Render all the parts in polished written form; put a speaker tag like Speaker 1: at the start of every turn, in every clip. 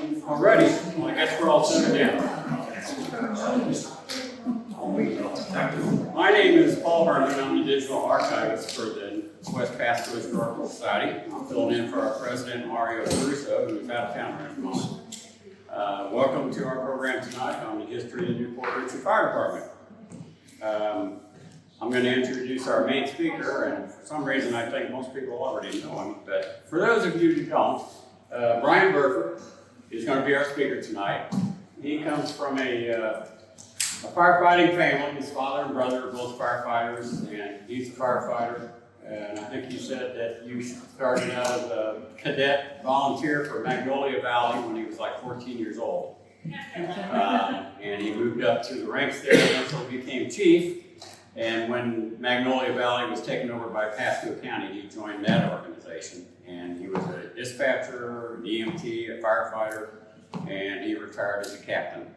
Speaker 1: Alrighty, well, I guess we're all sitting down. My name is Paul Herman. I'm the digital archivist for the West Pasco Historical Society. I'm filling in for our president, Mario Caruso, who's out of town right now. Welcome to our program tonight on the history of the Port Richey Fire Department. I'm going to introduce our main speaker, and for some reason I think most people already know him, but for those of you who don't, Brian Burford is going to be our speaker tonight. He comes from a firefighting family. His father and brother are both firefighters, and he's a firefighter. And I think you said that you started out as a cadet volunteer for Magnolia Valley when he was like 14 years old. And he moved up through the ranks there until he became chief. And when Magnolia Valley was taken over by Pasco County, he joined that organization. And he was a dispatcher, an EMT, a firefighter, and he retired as a captain.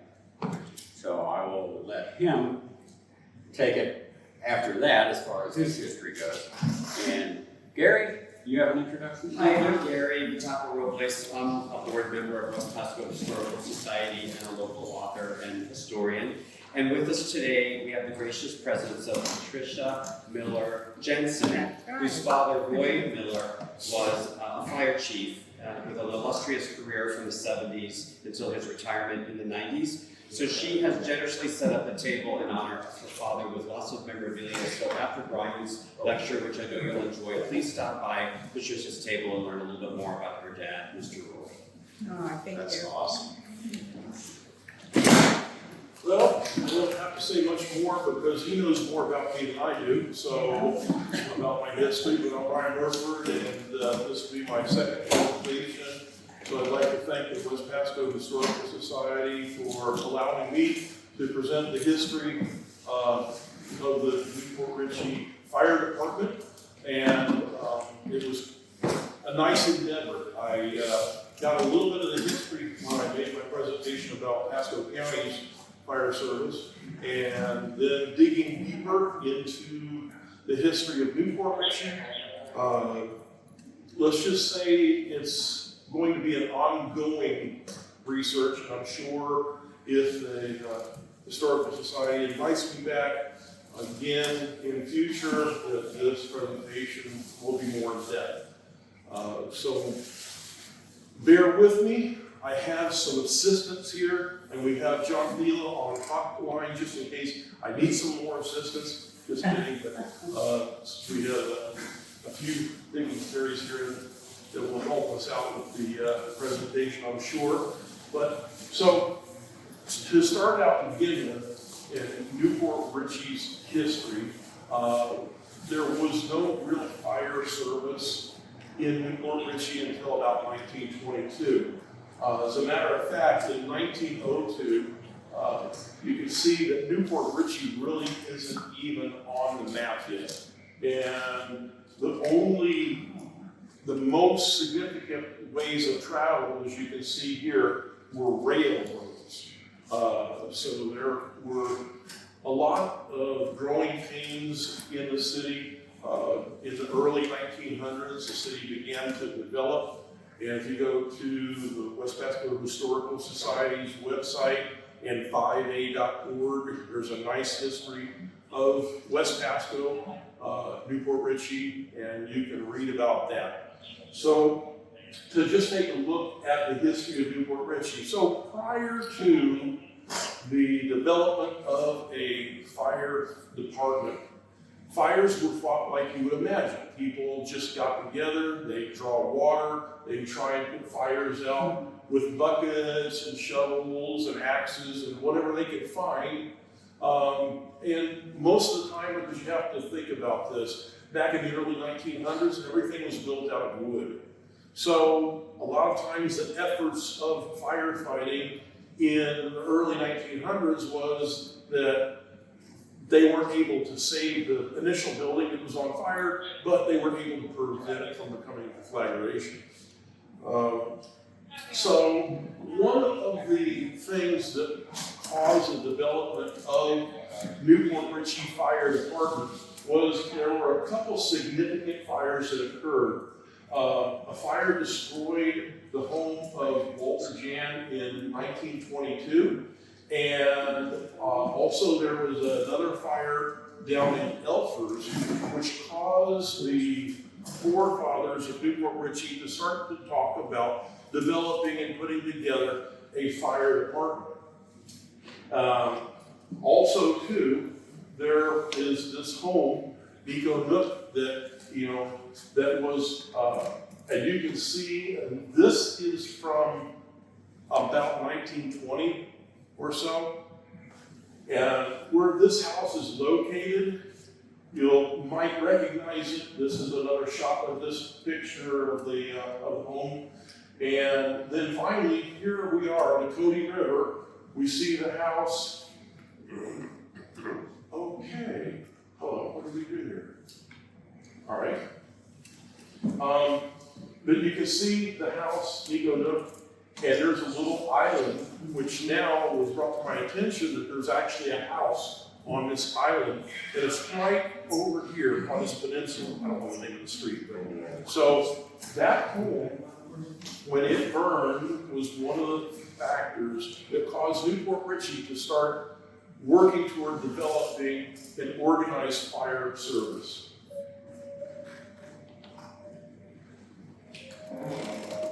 Speaker 1: So I will let him take it after that as far as his history goes. And Gary, you have an introduction?
Speaker 2: Hi, I'm Gary Robles. I'm a board member of West Pasco Historical Society and a local author and historian. And with us today, we have the gracious presence of Patricia Miller Jensen, whose father, Roy Miller, was a fire chief with an illustrious career from the 70s until his retirement in the 90s. So she has generously set up a table in honor of her father with lots of memorabilia. So after Brian's lecture, which I know you'll enjoy, please stop by Patricia's table and learn a little bit more about her dad, Mr. Roy.
Speaker 3: Oh, thank
Speaker 4: That's
Speaker 3: you.
Speaker 4: awesome.
Speaker 5: Well, I don't have to say much more because he knows more about me than I do. So, about my history, but I'm Brian Burford, and this will be my second presentation. So I'd like to thank the West Pasco Historical Society for allowing me to present the history of the Port Richey Fire Department. And it was a nice endeavor. I got a little bit of the history when I made my presentation about Pasco County's fire service, and then digging deeper into the history of Port Richey. Let's just say it's going to be an ongoing research, and I'm sure if the Historical Society invites me back again in future, that this presentation will be more in depth. So bear with me. I have some assistants here, and we have John Vila on top line just in case I need some more assistance. Just kidding, but we have a few dignitaries here that will help us out with the presentation, I'm sure. But so to start out to begin with, in Port Richey's history, there was no real fire service in Port Richey until about 1922. As a matter of fact, in 1902, you can see that Port Richey really isn't even on the map yet. And the most significant ways of travel, as you can see here, were railroads. So there were a lot of growing pains in the city. In the early 1900s, the city began to develop. And if you go to the West Pasco Historical Society's website and 5a.org, there's a nice history of West Pasco, Port Richey, and you can read about that. So to just take a look at the history of Port Richey. So prior to the development of a fire department, fires were fought like you would imagine. People just got together, they'd draw water, they'd try and put fires out with buckets and shovels and axes and whatever they could find. And most of the time, because you have to think about this, back in the early 1900s, everything was built out of wood. So a lot of times the efforts of firefighting in the early 1900s was that they weren't able to save the initial building that was on fire, but they were able to prevent it from becoming a conflagration. So one of the things that caused the development of Port Richey Fire Department was there were a couple significant fires that occurred. A fire destroyed the home of Walter Jan in 1922. And also there was another fire down in Elfers, which caused the forefathers of Port Richey to start to talk about developing and putting together a fire department. Also, too, there is this home, Eco Nook, that that was, and you can see, and this is from about 1920 or so. And where this house is located, you might recognize it. This is another shot of this picture of the home. And then finally, here we are on the Cody River. We see the house. Okay, hold on, what do we do here? All right. But you can see the house, Eco Nook, and there's a little island, which now was brought to my attention that there's actually a house on this island, and it's right over here on this peninsula. I don't know the name of the street, but so that home, when it burned, was one of the factors that caused Port Richey to start working toward developing an organized fire service.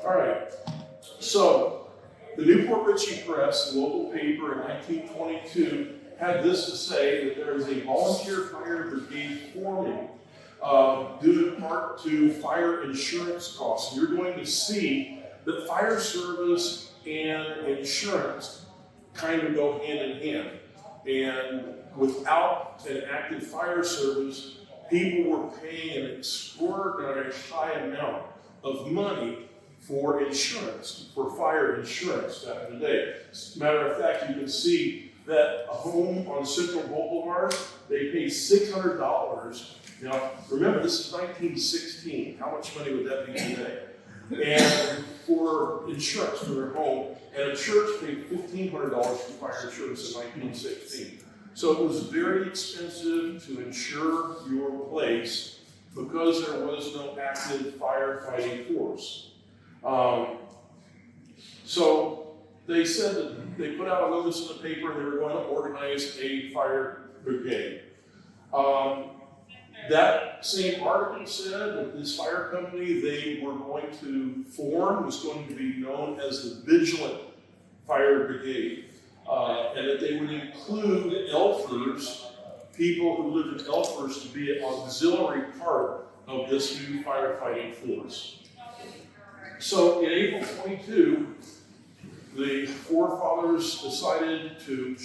Speaker 5: All right, so the Port Richey Press, the local paper in 1922, had this to say that there is a volunteer fire brigade forming due in part to fire insurance costs. You're going to see that fire service and insurance kind of go hand in hand. And without an active fire service, people were paying an extraordinary high amount of money for insurance, for fire insurance back in the day. As a matter of fact, you can see that a home on Central Boulevard, they pay $600. Now, remember, this is 1916. How much money would that be today? And for insurance for their home, and a church paid $1,500 for fire insurance in 1916. So it was very expensive to insure your place because there was no active firefighting force. So they said that they put out a notice in the paper and they were going to organize a fire brigade. That same article said that this fire company they were going to form was going to be known as the Vigilant Fire Brigade, and that they would include Elfers, people who lived in Elfers, to be an auxiliary part of this new firefighting force. So in April 22, the forefathers decided to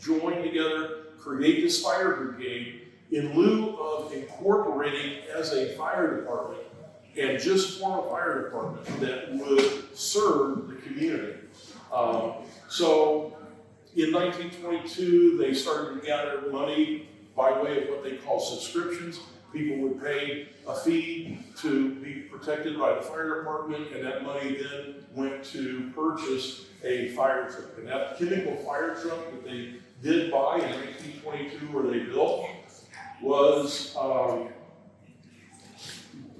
Speaker 5: join together, create this fire brigade in lieu of incorporating as a fire department and just form a fire department that would serve the community. So in 1922, they started to gather money by way of what they call subscriptions. People would pay a fee to be protected by the fire department, and that money then went to purchase a fire truck. And that chemical fire truck that they did buy in 1922, or they built, was,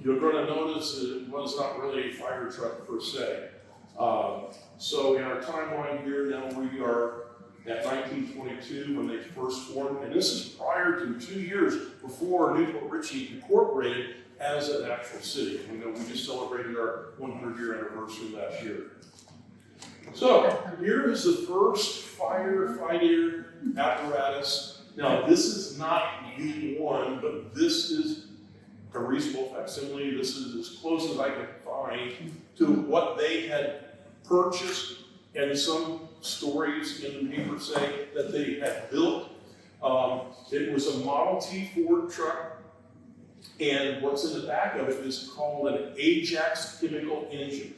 Speaker 5: you're going to notice that it was not really a fire truck per se. So in our timeline here, now we are at 1922 when they first formed, and this is prior to 2 years before Port Richey incorporated as an actual city. We know we just celebrated our 100-year anniversary last year. So here is the first firefighter apparatus. Now this is not the one, but this is a reasonable facsimile. This is as close as I could find to what they had purchased, and some stories in the paper say that they had built. It was a Model T Ford truck, and what's in the back of it is called an Ajax chemical engine.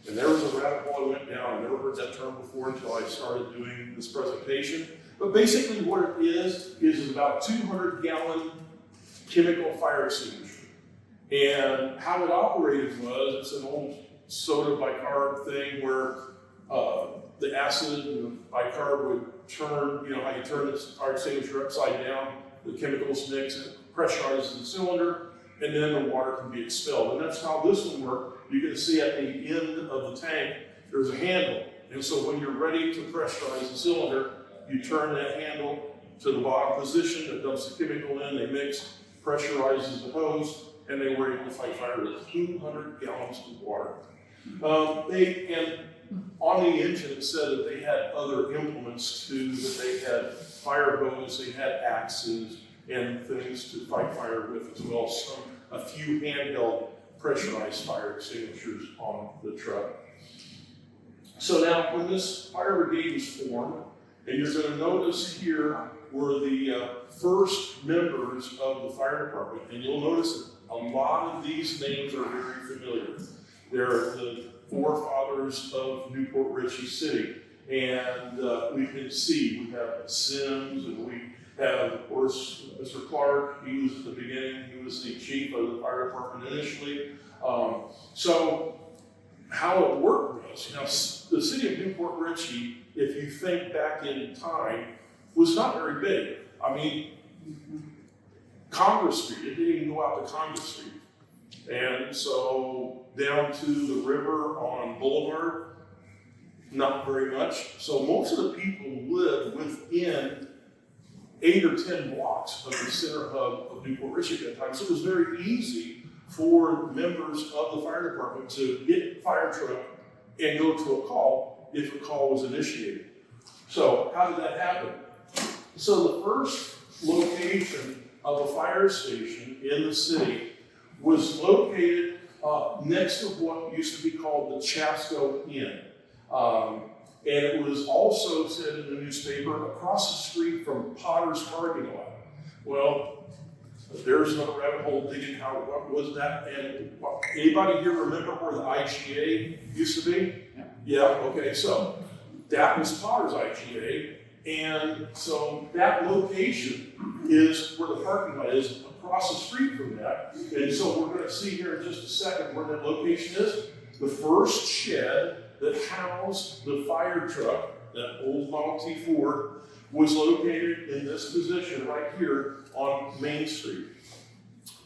Speaker 5: And there was a rabbit hole I went down. I never heard that term before until I started doing this presentation. But basically what it is about 200-gallon chemical fire extinguisher. And how it operated was, it's an old soda bicarb thing where the acid and the bicarb would turn, you know how you turn this fire extinguisher upside down, the chemicals mix, it pressurizes the cylinder, and then the water can be expelled. And that's how this one worked. you can see at the end of the tank, there's a handle. And so when you're ready to pressurize the cylinder, you turn that handle to the bottom position, it dumps the chemical in, they mix, pressurizes the hose, and they were able to fight fire with 200 gallons of water. And on the engine, it said that they had other implements too, that they had fire hose, they had axes, and things to fight fire with as well. A few handheld pressurized fire extinguishers on the truck. So now, when this fire brigade was formed, and you're going to notice here were the first members of the fire department, and you'll notice that a lot of these names are very familiar. They're the forefathers of New Port Richey City, and we can see we have Sims, and we have, of course, Mr. Clark. He was at the beginning. He was the chief of the fire department initially. So how it worked was, the city of New Port Richey, if you think back in time, was not very big. I mean, Congress Street, it didn't even go out to Congress Street. And so down to the river on Boulevard, not very much. So most of the people lived within 8 or 10 blocks of the center hub of New Port Richey at that time. So it was very easy for members of the fire department to get a fire truck and go to a call if a call was initiated. So how did that happen? So the first location of a fire station in the city was located next to what used to be called the Chasco Inn. And it was also said in the newspaper across the street from Potter's parking lot. Well, there's another rabbit hole digging how, what was that? And anybody here remember where the IGA used to be? Yeah, okay, so that was Potter's IGA. And so that location is where the parking lot is, across the street from that. And so we're going to see here in just a second where that location is. The first shed that housed the fire truck, that old Model T Ford, was located in this position right here on Main Street.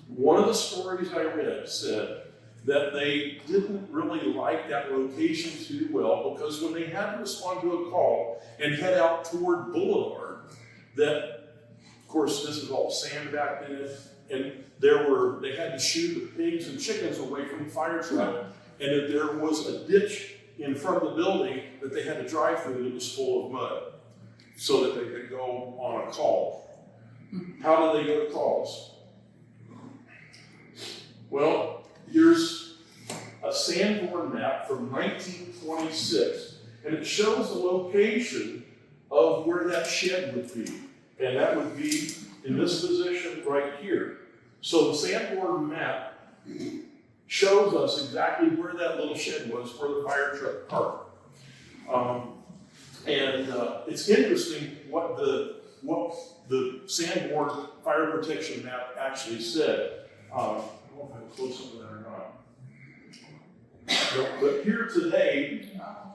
Speaker 5: One of the stories I read said that they didn't really like that location too well because when they had to respond to a call and head out toward Boulevard, that, of course, this is all sand back then, and they had to shoot the pigs and chickens away from the fire truck, and that there was a ditch in front of the building that they had to drive through that was full of mud so that they could go on a call. How do they go to calls? Well, here's a Sanborn map from 1926, and it shows the location of where that shed would be. And that would be in this position right here. So the Sanborn map shows us exactly where that little shed was, where the fire truck parked. It's interesting what the Sanborn fire protection map actually said. I don't know if I have close up to that or not. But here today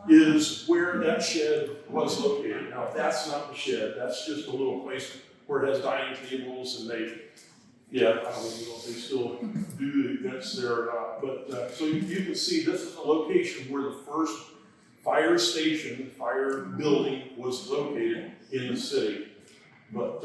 Speaker 5: is where that shed was located. Now, that's not the shed. That's just a little place where it has dining tables, and I don't know if they still do events there or not. But so you can see this is the location where the first fire station, fire building was located in the city. But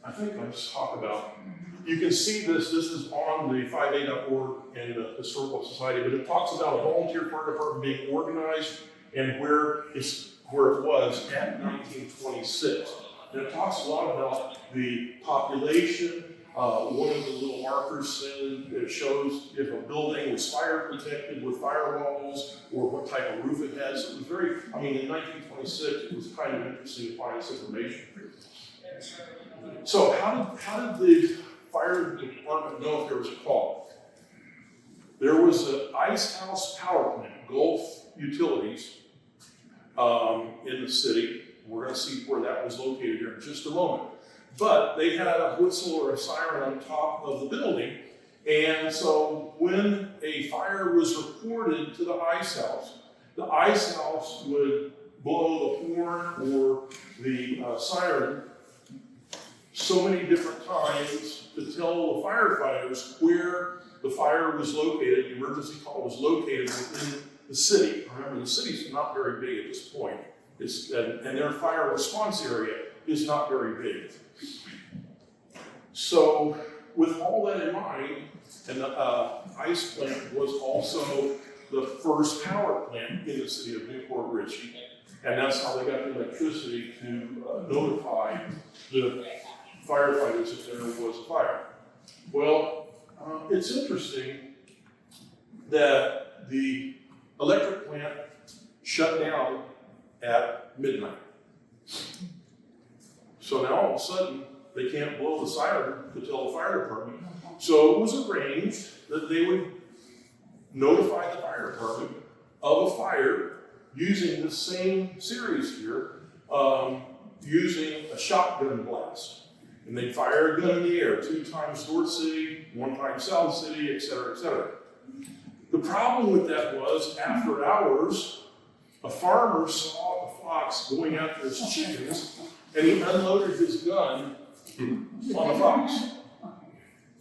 Speaker 5: I think I'll just talk about, you can see this is on the 5A.org and the Historical Society, but it talks about a volunteer fire department being organized and where it was at 1926. And it talks a lot about the population. One of the little markers said it shows if a building was fire protected with firewalls or what type of roof it has. It was in 1926, it was kind of interesting to find this information. So how did the fire department know if there was a call? There was an ice house power plant, Gulf Utilities, in the city. We're going to see where that was located here in just a moment. But they had a whistle or a siren on top of the building, and so when a fire was reported to the ice house would blow the horn or the siren so many different times to tell the firefighters where the fire was located, the emergency call was located within the city. Remember, the city's not very big at this point. And their fire response area is not very big. So with all that in mind, and the ice plant was also the first power plant in the city of Port Richey, and that's how they got the electricity to notify the firefighters if there was a fire. Well, it's interesting that the electric plant shut down at midnight. So now all of a sudden, they can't blow the siren to tell the fire department. So it was arranged that they would notify the fire department of a fire using the same series here, using a shotgun blast. And they'd fire a gun in the air 2 times North City, 1 time South City, et cetera, et cetera. The problem with that was, after hours, a farmer saw a fox going after his chickens, and he unloaded his gun on a fox.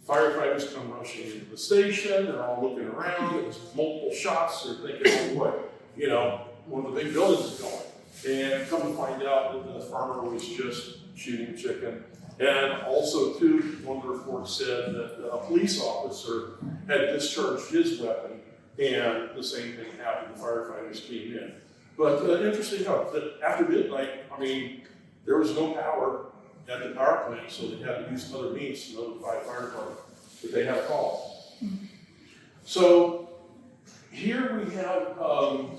Speaker 5: Firefighters come rushing into the station, they're all looking around, there's multiple shots, they're thinking, oh boy, one of the big buildings is going. And come to find out that the farmer was just shooting a chicken. And also, too, one of the reports said that a police officer had discharged his weapon, and the same thing happened. The firefighters came in. But interesting enough, that after midnight, there was no power at the power plant, so they had to use other means to notify the fire department that they had a call. So here we have a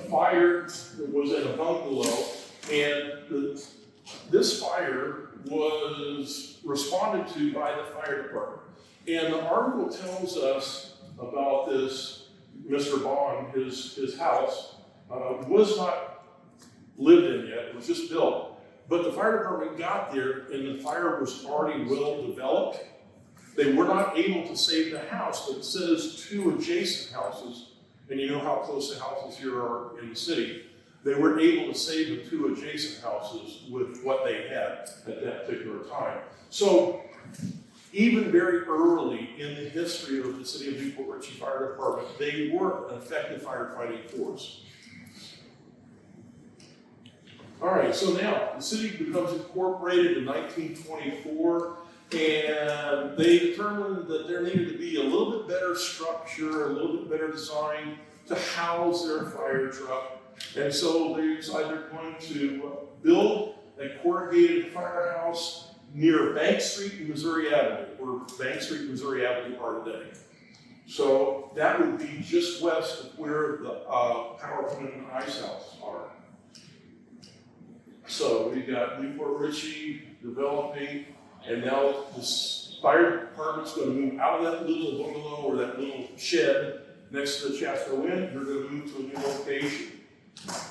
Speaker 5: fire that was at a bungalow, and this fire was responded to by the fire department. And the article tells us about this, Mr. Bond, his house was not lived in yet, it was just built. But the fire department got there and the fire was already well developed. They were not able to save the house, but it says 2 adjacent houses, and you know how close the houses here are in the city. They were able to save the 2 adjacent houses with what they had at that particular time. So even very early in the history of the city of Newport Richey Fire Department, they were an effective firefighting force. All right, so now the city becomes incorporated in 1924, and they determined that there needed to be a little bit better structure, a little bit better design to house their fire truck. And so they decided they're going to build a corrugated firehouse near Bank Street and Missouri Avenue, where Bank Street and Missouri Avenue are today. So that would be just west of where the power plant and ice house are. So we've got Newport Richey developing, and now this fire department's going to move out of that little bungalow or that little shed next to the Chasco Inn. They're going to move to a new location.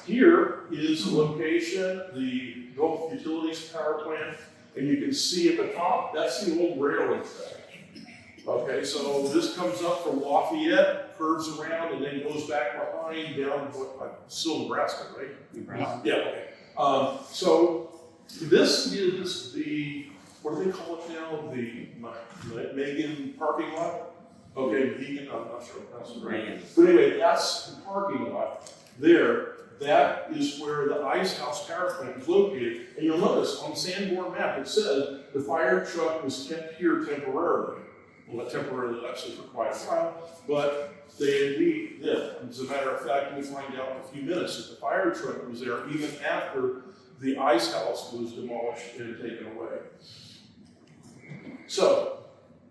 Speaker 5: Here is the location, the Gulf Utilities power plant, and you can see at the top, that's the old railroad track. Okay, so this comes up from Lafayette, curves around, and then goes back behind down to still Nebraska, right?
Speaker 2: Nebraska.
Speaker 5: Yeah, okay. So this is the, what do they call it now? The Megan parking lot? Okay, Megan, I'm not sure if that's right. But anyway, that's the parking lot there. That is where the ice house power plant is located. And you'll notice on the Sanborn map, it says the fire truck was kept here temporarily. Well, not temporarily, actually for quite a while, but they indeed did. As a matter of fact, we'll find out in a few minutes that the fire truck was there even after the ice house was demolished and taken away. So,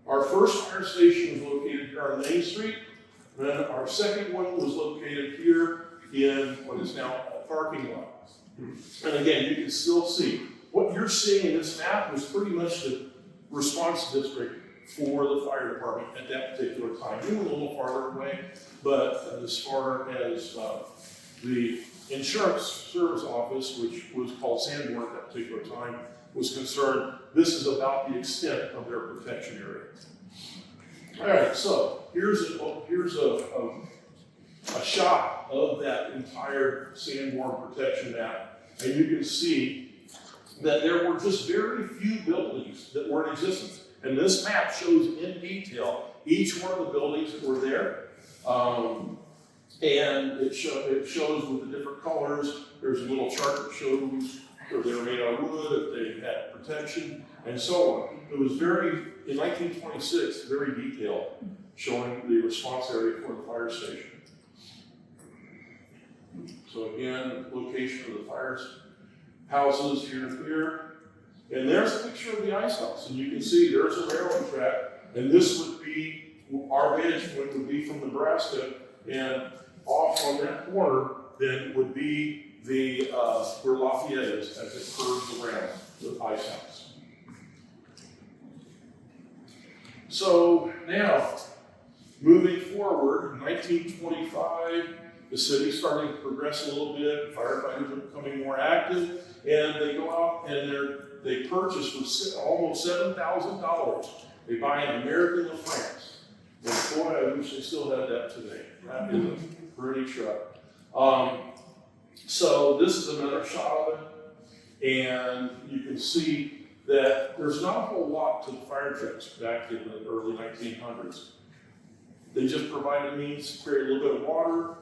Speaker 5: our first fire station was located here on Main Street. Then our second one was located here in what is now a parking lot. And again, you can still see what you're seeing in this map was pretty much the response district for the fire department at that particular time. We were a little farther away, but as far as the insurance service office, which was called Sanborn at that particular time, was concerned, this is about the extent of their protection area. All right, so here's a shot of that entire Sanborn protection map, and you can see that there were just very few buildings that were in existence. And this map shows in detail each one of the buildings that were there. And it shows with the different colors. There's a little chart that shows if they were made out of wood, if they had protection, and so on. It was in 1926, very detailed, showing the response area for the fire station. So again, location of the fire houses here and here. And there's a picture of the ice house, and you can see there's a railroad track, and this would be, our vantage point would be from Nebraska, and off on that corner then would be the where Lafayette is as it curves around the ice house. So now, moving forward, 1925, the city's starting to progress a little bit, firefighters are becoming more active, and they go out and they purchase for almost $7,000. They buy an American of France. And boy, I wish they still had that today. That is a pretty truck. So this is another shot of it, and you can see that there's not a whole lot to the fire trucks back in the early 1900s. They just provided means to carry a little bit of water.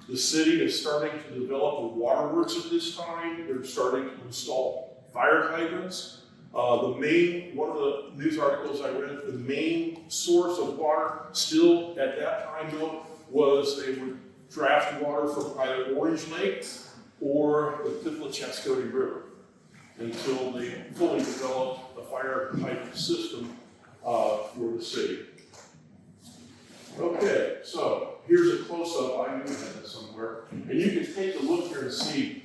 Speaker 5: The city is starting to develop a waterworks at this time. They're starting to install fire hydrants. One of the news articles I read, the main source of water still at that time though, was they would draft water from either Orange Lake or the Tiflis-Chascody River until they fully developed a fire hydrant system for the city. Okay, so here's a close-up. I knew I had this somewhere. And you can take a look here and see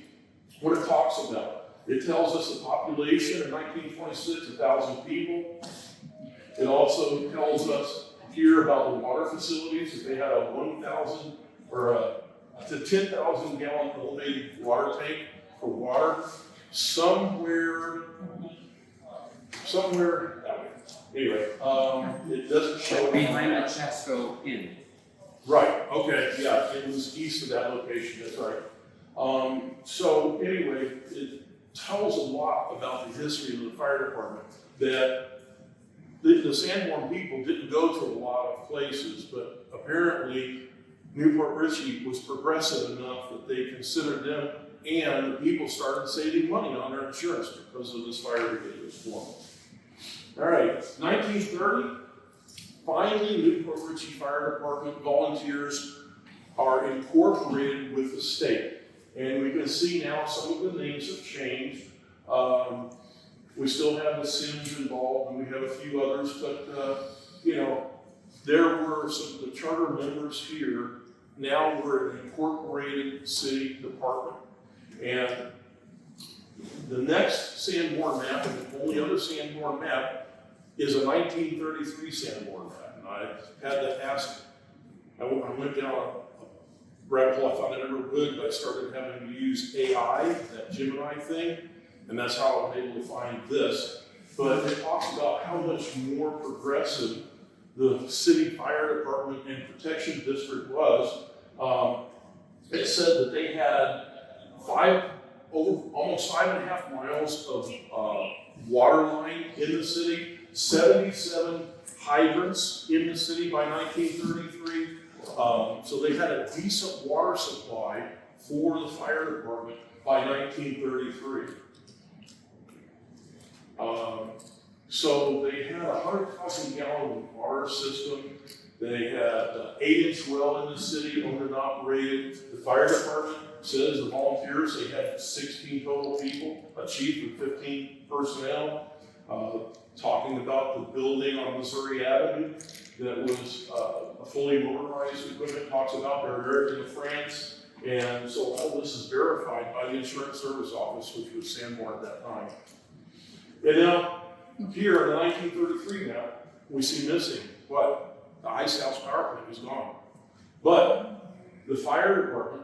Speaker 5: what it talks about. It tells us the population in 1926, 1,000 people. It also tells us here about the water facilities, that they had a 1,000 or a 10,000 gallon elevated water tank for water somewhere that way. Anyway, it doesn't show.
Speaker 2: Behind the Chasco Inn.
Speaker 5: Right, okay, yeah, it was east of that location, that's right. So anyway, it tells a lot about the history of the fire department, that the Sanborn people didn't go to a lot of places, but apparently Port Richey was progressive enough that they considered them, and the people started saving money on their insurance because of this fire brigade was formed. All right, 1930, finally Port Richey Fire Department volunteers are incorporated with the state. And we can see now some of the names have changed. We still have the Sims involved, and we have a few others, but there were some of the charter members here. Now we're an incorporated city department. And the next Sanborn map, and the only other Sanborn map, is a 1933 Sanborn map. And I had to ask, I went down a rabbit hole I thought I never would, but I started having to use AI, that Gemini thing, and that's how I was able to find this. But it talks about how much more progressive the city fire department and protection district was. It said that they had almost 5.5 miles of water line in the city, 77 hydrants in the city by 1933. So they had a decent water supply for the fire department by 1933. So they had a 100,000 gallon water system. They had an 8-inch well in the city, owned and operated. The fire department says the volunteers, they had 16 total people, a chief and 15 personnel. Talking about the building on Missouri Avenue that was a fully motorized equipment, talks about their American of France. And so all this is verified by the Insurance Service Office, which was Sanborn at that time. And now, here in the 1933 map, we see missing what? The ice house power plant is gone. But the fire department,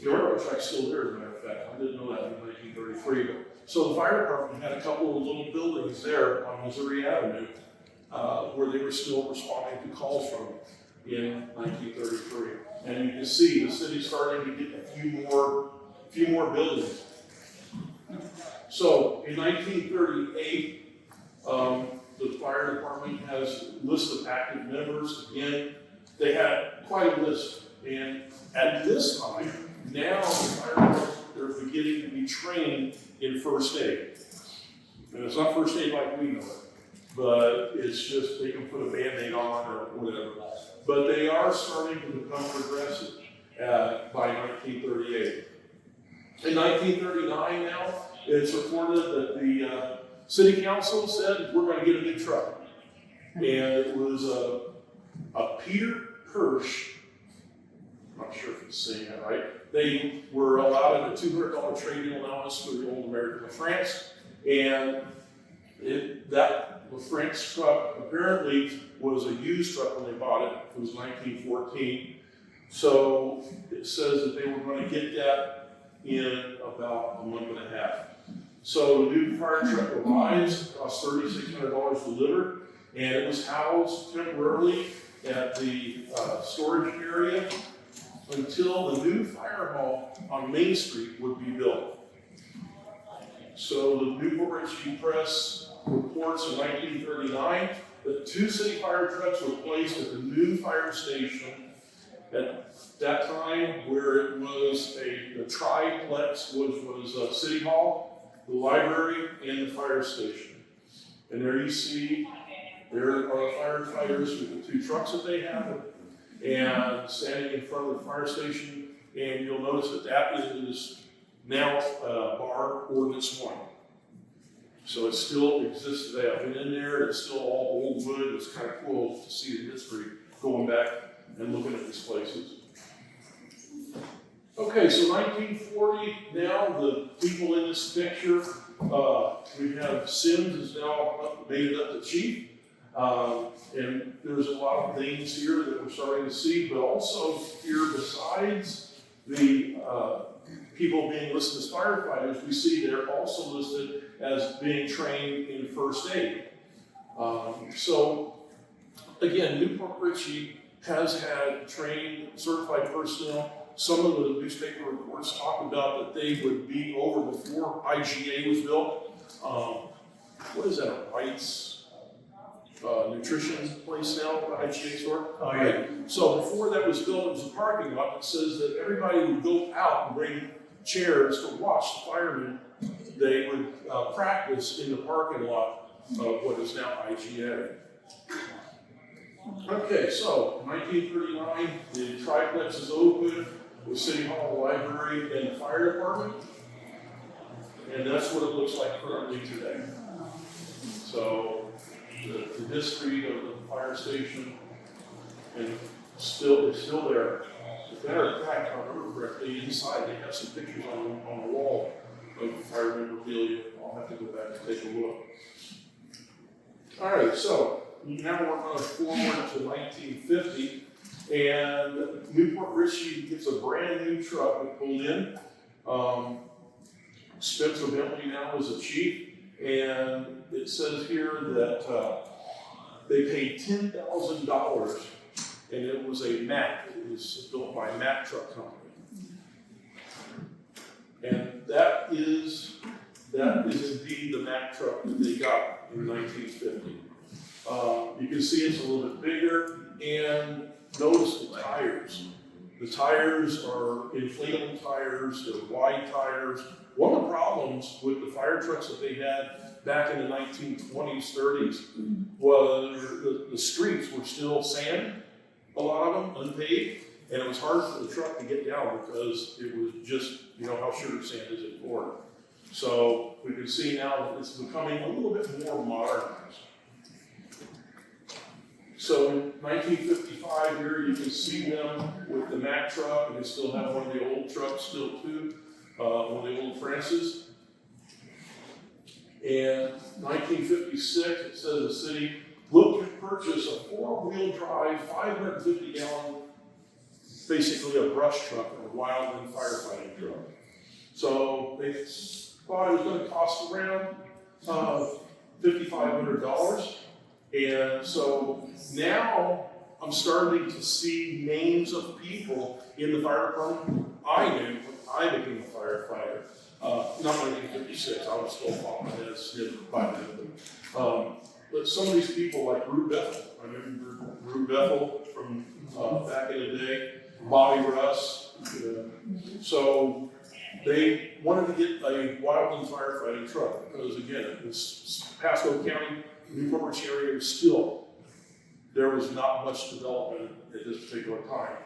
Speaker 5: the railroad track's still there, as a matter of fact. I didn't know that in 1933. But, so the fire department had a couple of little buildings there on Missouri Avenue where they were still responding to calls from in 1933. And you can see the city starting to get a few more buildings. So in 1938, The fire department has a list of active members. Again, they had quite a list. And at this time, now the fire department, they're beginning to be trained in first aid. And it's not first aid like we know it, but it's just they can put a Band-Aid on or whatever. But they are starting to become progressive by 1938. In 1939 now, it's reported that the city council said, we're going to get a new truck. And it was a Peter Hirsch, I'm not sure if I'm saying that right. They were allowed a $200 trade-in allowance for the old American LaFrance. And that LaFrance truck apparently was a used truck when they bought it. It was 1914. So it says that they were going to get that in about a month and a half. So the new fire truck arrives, cost $3,600 delivered, and it was housed temporarily at the storage area until the new fire hall on Main Street would be built. So the new Port Richey Press reports in 1939 that 2 city fire trucks were placed at the new fire station at that time, where it was the triplex, which was City Hall, the library, and the fire station. And there you see, there are the firefighters with the 2 trucks that they have, and standing in front of the fire station, and you'll notice that that is now bar ordinance 1. So it still exists today. I've been in there, it's still all old wood. It's kind of cool to see the history going back and looking at these places. Okay, so 1940, now the people in this picture, we have Sims is now made it up to chief. And there's a lot of things here that we're starting to see, but also here, besides the people being listed as firefighters, we see they're also listed as being trained in first aid. So again, New Port Richey has had trained, certified personnel. Some of the newspaper reports talk about that they would be over before IGA was built. What is that, a Wright's nutrition place now, the IGA store?
Speaker 1: Oh, yeah.
Speaker 5: So before that was built, it was a parking lot that says that everybody would go out and bring chairs to watch the firemen. They would practice in the parking lot of what is now IGA. Okay, so 1939, the triplex is open with City Hall, the library, and the fire department. And that's what it looks like currently today. So the history of the fire station, and it's still there. As a matter of fact, if I remember correctly, inside they have some pictures on the wall of fire memorabilia. I'll have to go back and take a look. All right, so now we're going forward to 1950, and Newport Richey gets a brand new truck that pulled in. Spencer Bentley now is a chief, and it says here that they paid $10,000, and it was a Mack. It was built by Mack Truck Company, and that is indeed the Mack truck that they got in 1950. You can see it's a little bit bigger, and notice the tires. The tires are inflatable tires, they're wide tires. One of the problems with the fire trucks that they had back in the 1920s, 30s, was the streets were still sand, a lot of them, unpaved, and it was hard for the truck to get down because it was just, you know how sugar sand is in Florida. So we can see now that it's becoming a little bit more modernized. So in 1955 here, you can see them with the Mack truck, and they still have one of the old trucks still too, one of the old Francis. And 1956, it says the city looked to purchase a 4-wheel drive, 550-gallon, basically a brush truck or a wildland firefighting truck. So they thought it was going to cost around $5,500. And so now I'm starting to see names of people in the fire department I knew when I became a firefighter. Not 1956, I was still following this by then. but some of these people like Rube Bethel, I remember Rube Bethel from back in the day, Bobby Russ. So they wanted to get a wildland firefighting truck because again, this Pasco County, Newport Richey area was still, there was not much development at this particular time.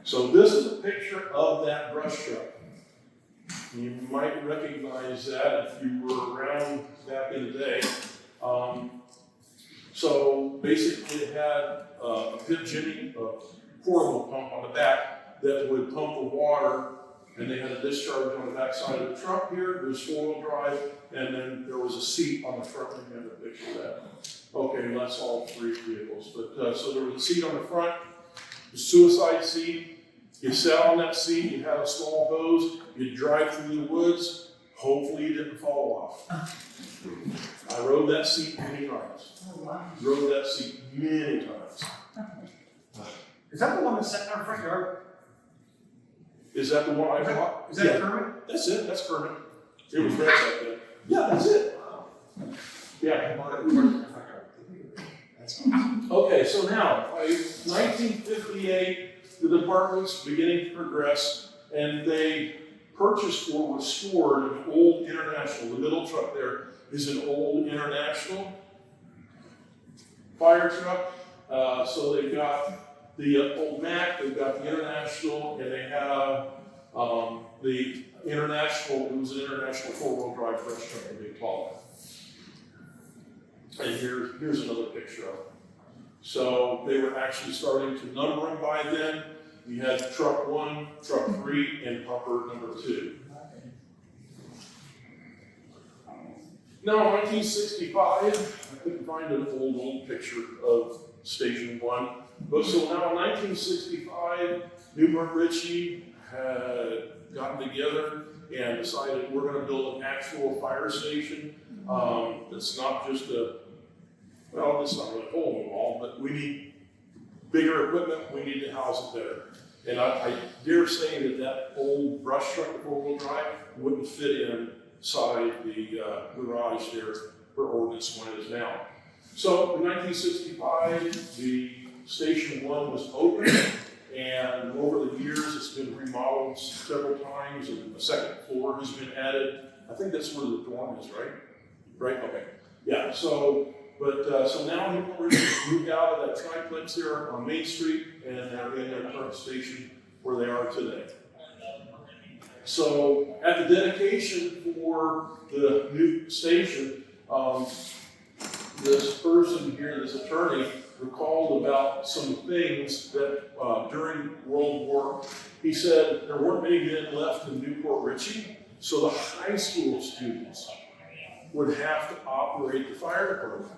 Speaker 5: So this is a picture of that brush truck. You might recognize that if you were around back in the day. So basically it had a pit jimmy, a portable pump on the back that would pump the water, and they had a discharge on the back side of the truck here. There's four-wheel drive, and then there was a seat on the front. You have a picture of that. Okay, that's all three vehicles. But so there was a seat on the front, the suicide seat. You sat on that seat, you had a small hose, you'd drive through the woods, hopefully you didn't fall off. I rode that seat many times.
Speaker 3: Oh, wow.
Speaker 5: Rode that seat many times.
Speaker 3: Is that the one that's sitting in our front yard?
Speaker 5: Is that the one I bought?
Speaker 3: Is that Kermit?
Speaker 5: That's it, that's Kermit. It was red back then. Yeah, that's it. Yeah.
Speaker 3: That's awesome.
Speaker 5: Okay, so now, by 1958, the department's beginning to progress, and they purchased or restored an old International. The middle truck there is an old International fire truck. So they've got the old Mac, they've got the International, and they have the International. It was an International four-wheel drive brush truck, a big tall. And here's another picture of it. So they were actually starting to number them by then. You had truck 1, truck 3, and pumper number 2. Now, 1965, I couldn't find an old picture of Station 1. But so now in 1965, Newport Richey had gotten together and decided we're going to build an actual fire station. It's not just well, it's not really a hole in the wall, but we need bigger equipment, we need to house it better. And I dare say that that old brush truck four-wheel drive wouldn't fit inside the garage there where Ordnance 1 is now. So in 1965, the Station 1 was opened, and over the years it's been remodeled several times, and a second floor has been added. I think that's where the dorm is, right? Right, okay. Yeah, so now Newport Richey moved out of that triplex there on Main Street, and they're in their current station where they are today. So at the dedication for the new station, this person here, this attorney, recalled about some things that during World War, he said there weren't many men left in Newport Richey, so the high school students would have to operate the fire department.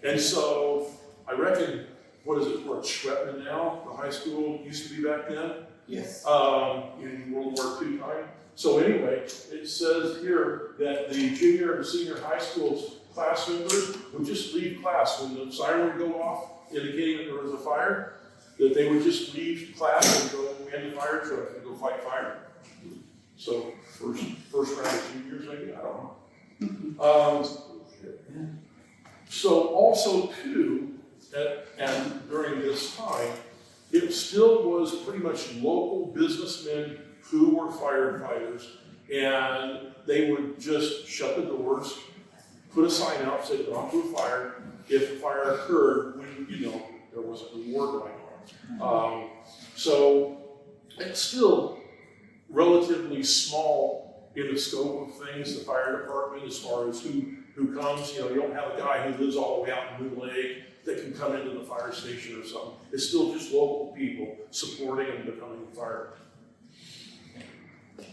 Speaker 5: And so I reckon, what is it, where it's Schwetman now, the high school used to be back then?
Speaker 3: Yes.
Speaker 5: In World War II time. So anyway, it says here that the junior and senior high school class members would just leave class when the siren would go off, indicating that there was a fire, that they would just leave class and go in the fire truck and go fight fire. So first round of juniors, maybe, I don't know. So also too, and during this time, it still was pretty much local businessmen who were firefighters, and they would just shut the doors, put a sign out, say, "Gone to a fire." If a fire occurred, when there wasn't a war going on. So it's still relatively small in the scope of things. The fire department, as far as who comes, you don't have a guy who lives all the way out in Moon Lake that can come into the fire station or something. It's still just local people supporting and becoming a fireman.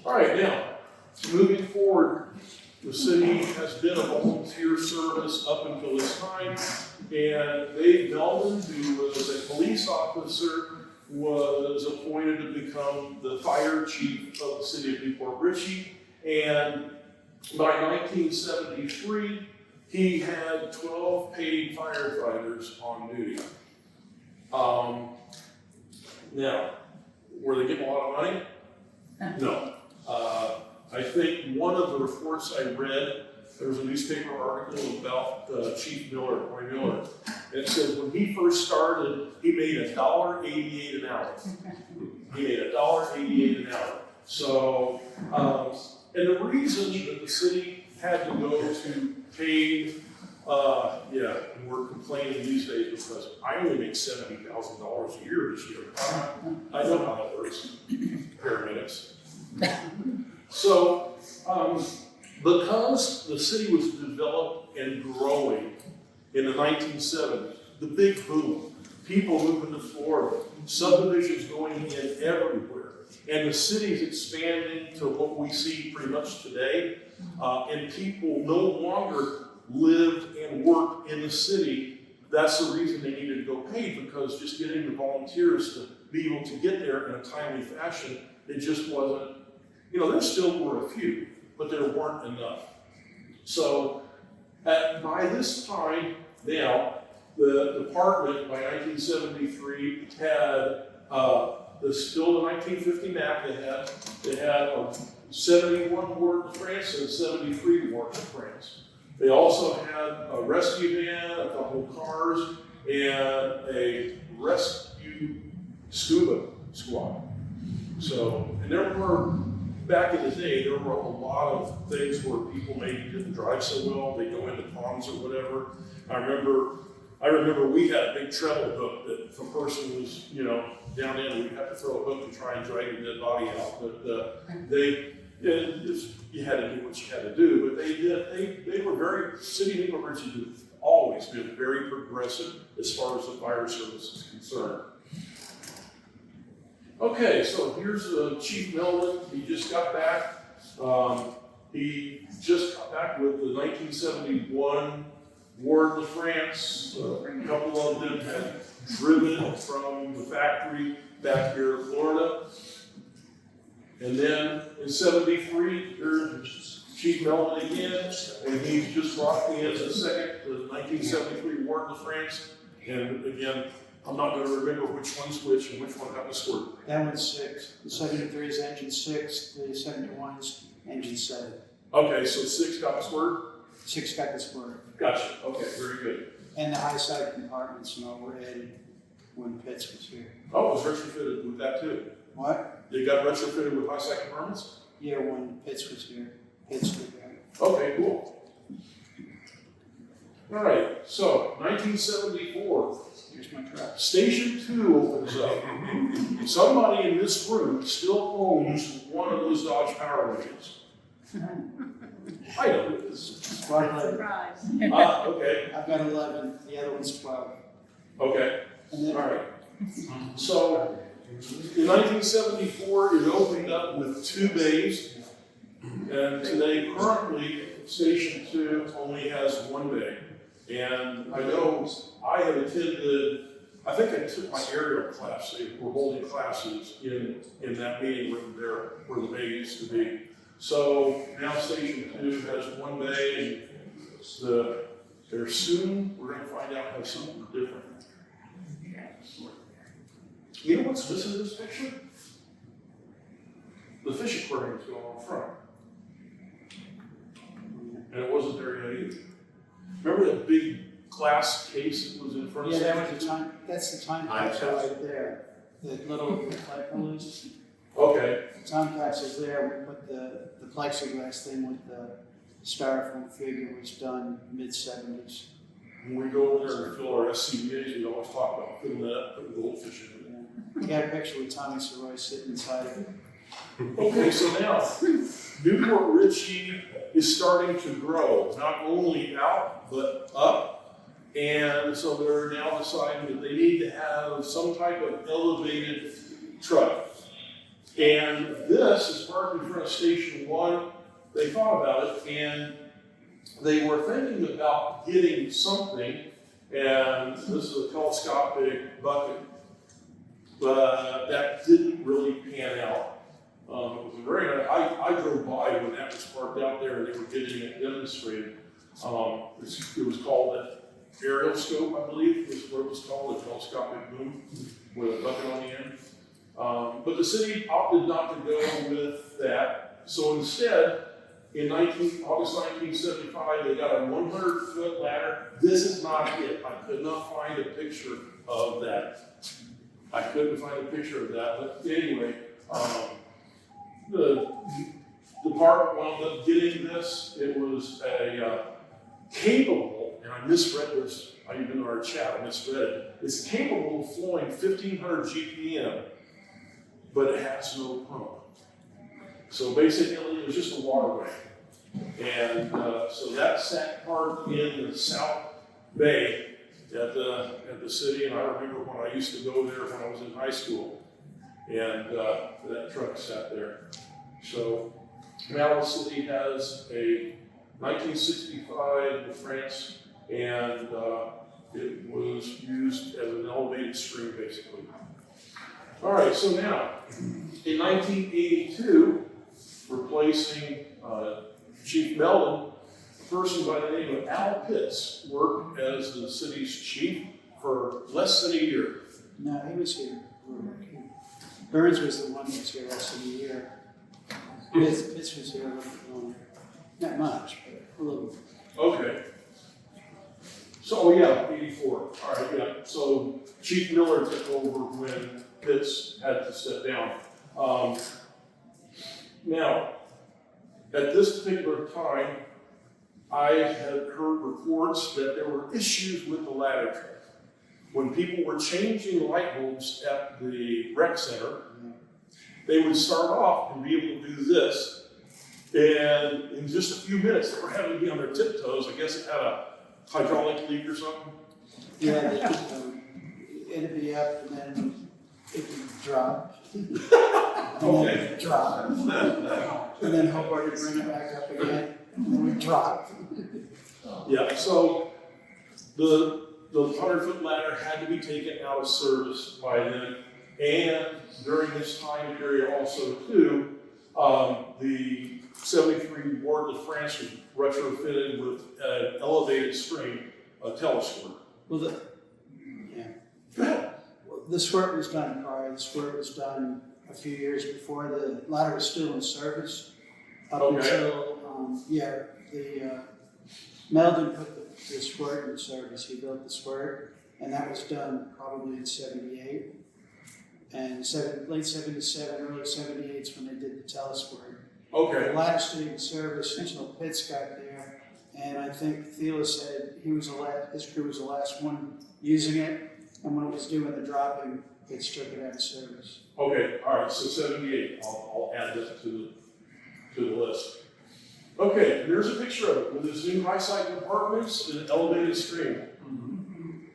Speaker 5: All right, now, moving forward, the city has been a volunteer service up until this time, and Dave Melvin, who was a police officer, was appointed to become the fire chief of the city of Newport Richey, and by 1973, he had 12 paid firefighters on duty. Now, were they getting a lot of money? No. I think one of the reports I read there was a newspaper article about Chief Miller, Roy Miller. And it says when he first started, he made $1.88 an hour. He made $1.88 an hour. So, and the reason that the city had to go to pay, and we're complaining these days because I only make $70,000 a year this year. I know how it works, paramedics. So, because the city was developed and growing in the 1970s, the big boom, people moving to Florida, subdivisions going in everywhere, and the city's expanding to what we see pretty much today, and people no longer lived and worked in the city. That's the reason they needed to go paid, because just getting the volunteers to be able to get there in a timely fashion, it just wasn't, there still were a few, but there weren't enough. So by this time now, the department by 1973 had still the 1950 map. They had 71 wards of France and 73 wards of France. They also had a rescue van, a couple of cars, and a rescue scuba squad. So, and there were, back in the day, there were a lot of things where people maybe didn't drive so well, they go into ponds or whatever. I remember we had a big treble hook that if a person was, down in, we'd have to throw a hook to try and drag the dead body out. But you had to do what you had to do. But they were City of Port Richey has always been very progressive as far as the fire service is concerned. Okay, so here's Chief Melvin. He just got back. He just got back with the 1971 Ward of France. A couple of them had driven from the factory back here in Florida. And then in 73, there's Chief Melvin again, and he's just brought in the 1973 Ward of France. And again, I'm not going to remember which one's which and which one got the squirt.
Speaker 3: That one's 6. The 73 is engine 6, the 71 is engine 7.
Speaker 5: Okay, so 6 got the squirt?
Speaker 3: 6 got the squirter.
Speaker 5: Gotcha, okay, very good.
Speaker 3: And the high side compartments and all were added when Pitts was here.
Speaker 5: Oh, it was retrofitted with that too?
Speaker 3: What?
Speaker 5: They got retrofitted with high side compartments?
Speaker 3: Yeah, when Pitts was here. Pitts did that.
Speaker 5: Okay, cool. All right, so 1974.
Speaker 3: Here's my truck.
Speaker 5: Station 2 opens up. Somebody in this room still owns one of those Dodge Power Rangers. I know who it is.
Speaker 4: Surprise.
Speaker 5: Okay,
Speaker 3: I've got 11, the other one's 12.
Speaker 5: okay,
Speaker 3: And then
Speaker 5: all right. So in 1974, it opened up with 2 bays. And today, currently, Station 2 only has 1 bay. And I know I have attended, I think I took my aerial class. They were holding classes in that meeting room there where the bay used to be. So now Station 2 has 1 bay, and they're soon, we're going to find out how something different. You know what's missing in this picture? The fish aquarium is going on front. And it wasn't there yet either. Remember that big glass case that was in front of
Speaker 3: yeah,
Speaker 5: Station
Speaker 3: that was the time. That's the time capsule right there. The little reflector balloons.
Speaker 5: Okay,
Speaker 3: The time capsule's there. We put the plexiglass thing with the styrofoam figure was done mid-70s.
Speaker 5: when we go over there and fill our SCBAs, we always talk about filling that up with goldfish in it.
Speaker 3: We got a picture with Tommy Saroy sitting inside of it.
Speaker 5: Okay, so now, New Port Richey is starting to grow, not only out, but up. And so they're now deciding that they need to have some type of elevated truck. And this is parked in front of Station 1. They thought about it, and they were thinking about getting something, and this is a telescopic bucket, but that didn't really pan out. It was a very nice, I drove by when that was parked out there and they were getting it demonstrated. It was called an aerial scope, I believe, is what it was called, a telescopic boom with a bucket on the end. But the city opted not to go with that. So instead, in August 1975, they got a 100-foot ladder. This is not it. I could not find a picture of that. I couldn't find a picture of that. But anyway, the department wound up getting this. It was a capable, and I misread this, even in our chat, I misread it. It's capable of flowing 1,500 GPM, but it has no pump. So basically, it was just a waterway. And so that sat parked in the South Bay at the city, and I remember when I used to go there when I was in high school, and that truck sat there. So now the city has a 1965 de France, and it was used as an elevated stream, basically. All right, so now, in 1982, replacing Chief Meldon, a person by the name of Al Pitts worked as the city's chief for less than a year.
Speaker 3: No, he was here. Burns was the one that was here less than a year. Pitts was here a little bit longer. Not much, but a little.
Speaker 5: Okay. So, yeah, 84. All right, yeah. So Chief Miller took over when Pitts had to step down. Now, at this particular time, I had heard reports that there were issues with the ladder truck. When people were changing light bulbs at the rec center, they would start off and be able to do this, and in just a few minutes, they were having to be on their tiptoes. I guess it had a hydraulic leak or something.
Speaker 3: Yeah, it'd be up and then it would drop.
Speaker 5: Okay.
Speaker 3: Drop. And then Hobart would bring it back up again, and then we'd drop.
Speaker 5: Yeah, so the 100-foot ladder had to be taken out of service by then, and during this time period also too, the 73 Ward de France was retrofitted with an elevated string, a telesquirt.
Speaker 3: Well, the squirt was done prior. The squirt was done a few years before. The ladder was still in service up until, Meldon put the squirt in service. He built the squirt, and that was done probably in 78. And late 77, early 78 is when they did the telesquirt.
Speaker 5: Okay.
Speaker 3: The ladder stayed in service until Pitts got there, and I think Thela said his crew was the last one using it, and when it was doing the dropping, Pitts took it out of service.
Speaker 5: Okay, all right, so 78, I'll add that to the list. Okay, there's a picture of it with its new high-side compartments and an elevated stream.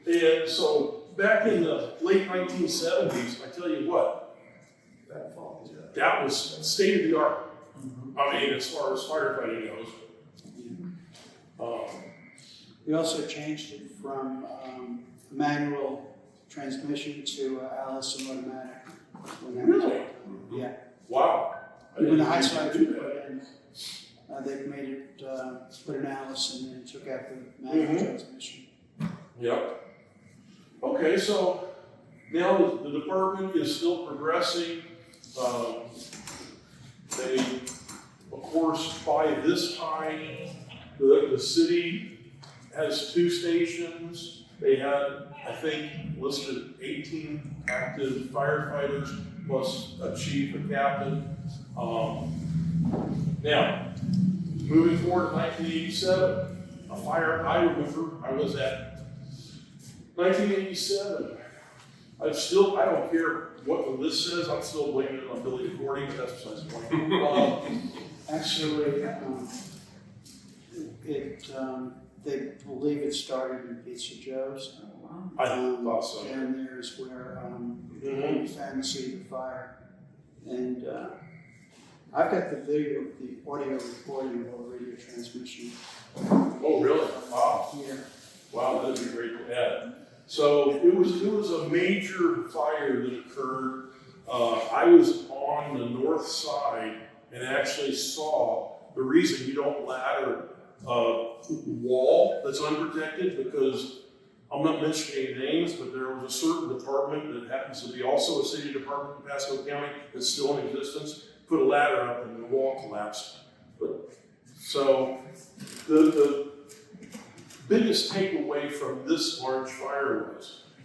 Speaker 5: And so back in the late 1970s, I tell you what, that was state of the art. I mean, as far as firefighting goes.
Speaker 3: We also changed it from manual transmission to Allison automatic.
Speaker 5: Really?
Speaker 3: Yeah.
Speaker 5: Wow.
Speaker 3: When the high side was put in, they made it, put an Allison and took out the manual transmission.
Speaker 5: Yep. Okay, so now the department is still progressing. They, of course, by this time, the city has 2 stations. They had, I think, listed 18 active firefighters, plus a chief, a captain. Now, moving forward to 1987, a fire I remember I was at. 1987, I don't care what the list says, I'm still blaming it on Billy Gordy, but that's besides the point.
Speaker 3: Actually, they believe it started in Pizza Joe's.
Speaker 5: I thought so.
Speaker 3: And there's where we found the seat of the fire. And I've got the audio recording of all the radio transmission.
Speaker 5: Oh, really? Wow.
Speaker 3: Yeah.
Speaker 5: Wow, that'd be great to add. So it was a major fire that occurred. I was on the north side and actually saw the reason you don't ladder a wall that's unprotected, because I'm not mentioning any names, but there was a certain department that happens to be also a city department in Pasco County that's still in existence, put a ladder up and the wall collapsed. But So the biggest takeaway from this large fire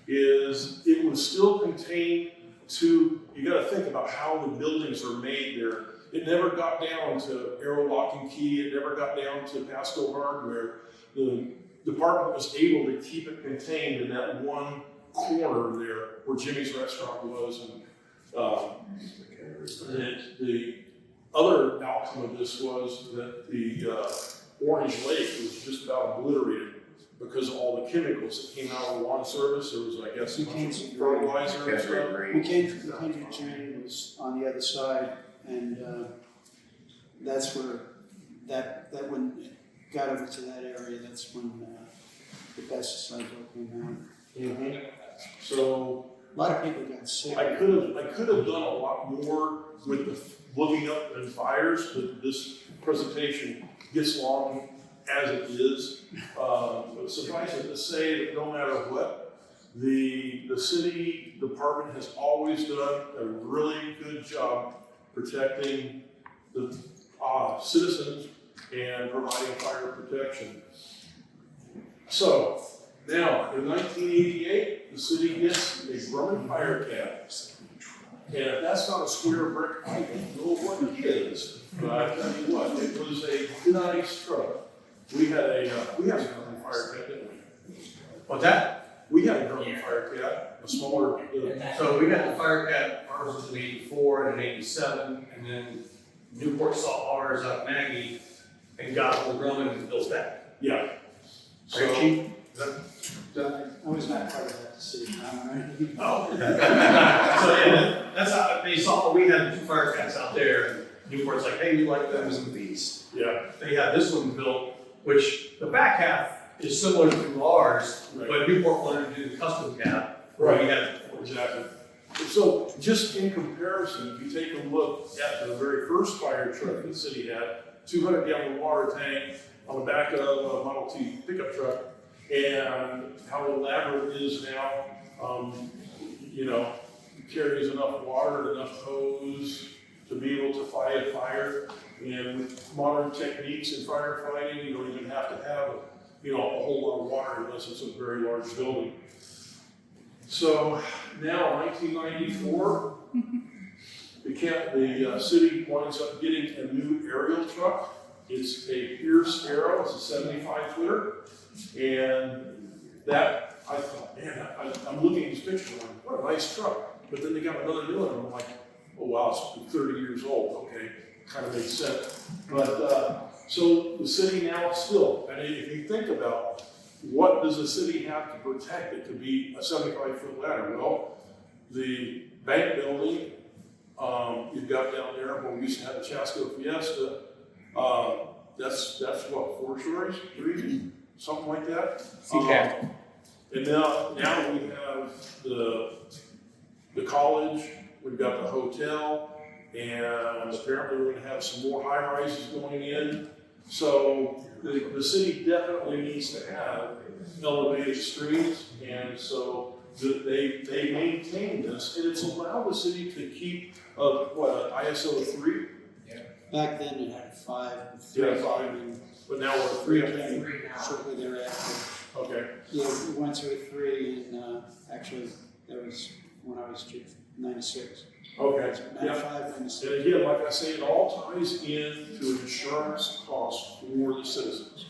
Speaker 5: is it was still contained to, you gotta think about how the buildings are made there. It never got down to Arrow Lock and Key, it never got down to Pasco Hardware. The department was able to keep it contained in that one corner there where Jimmy's Restaurant was. And the other outcome of this was that the Orange Lake was just about obliterated because of all the chemicals that came out of the lawn service. There was, I guess, a bunch of fertilizer and stuff.
Speaker 3: McKendree Drain was on the other side, and that's where that when it got over to that area, that's when the pesticides all came out.
Speaker 5: Mm-hmm. So
Speaker 3: A lot of people got sick.
Speaker 5: I could have done a lot more with the looking up at fires, but this presentation gets long as it is. But suffice it to say that no matter what, the city department has always done a really good job protecting the citizens and providing fire protection. So now, in 1988, the city gets a Grumman fire cab. And if that's not a square brick, I don't know what it is. But I tell you what, it was a nice truck. We had a Grumman fire cab, didn't we?
Speaker 4: What's that?
Speaker 5: We had a Grumman fire cab, a smaller.
Speaker 4: So we got the fire cat, ours was in '84 and in '87, and then Newport saw ours out of Maggie and got the Grumman and built that.
Speaker 5: Yeah.
Speaker 4: Very cheap.
Speaker 3: I was not part of that decision.
Speaker 4: Oh. So yeah, that's how they saw, we had 2 fire cats out there, and Newport's like, hey, we like them as a beast.
Speaker 5: Yeah.
Speaker 4: They had this one built, which the back half is similar to ours,
Speaker 5: Right.
Speaker 4: but Newport wanted to do the custom cab.
Speaker 5: Right.
Speaker 4: We had
Speaker 5: Exactly. So just in comparison, if you take a look at the very first fire truck the city had, 200-gallon water tank on the back of a Model T pickup truck, and how elaborate it is now. Carries enough water, enough hose to be able to fight a fire. And with modern techniques in firefighting, you don't even have to have a whole lot of water unless it's a very large building. So now, 1994, the city winds up getting a new aerial truck. It's a Pierce Arrow, it's a 75-footer. And that, I thought, man, I'm looking at this picture, I'm like, what a nice truck. But then they got another new one, and I'm like, oh wow, it's 30 years old, okay, kind of makes sense. But, so the city now still, and if you think about what does the city have to protect, it could be a 75-foot ladder. Well, the bank building, you've got down there where we used to have the Chasco Fiesta, that's what, 4 stories, 3? Something like that. And now we have the college, we've got the hotel, and apparently we're going to have some more high rises going in. So the city definitely needs to have elevated streets, and so they maintain this, and it's allowed the city to keep an ISO 3.
Speaker 3: Back then it had a 5,
Speaker 5: Yeah,
Speaker 3: 3,
Speaker 5: 5.
Speaker 3: and
Speaker 5: But now we're
Speaker 3: 3
Speaker 5: 3.
Speaker 3: came shortly thereafter.
Speaker 5: Okay.
Speaker 3: Yeah, we went to a 3, and actually that was when I was 96.
Speaker 5: Okay. Yeah.
Speaker 3: 95, 96.
Speaker 5: And again, like I say, it all ties into insurance costs for the citizens.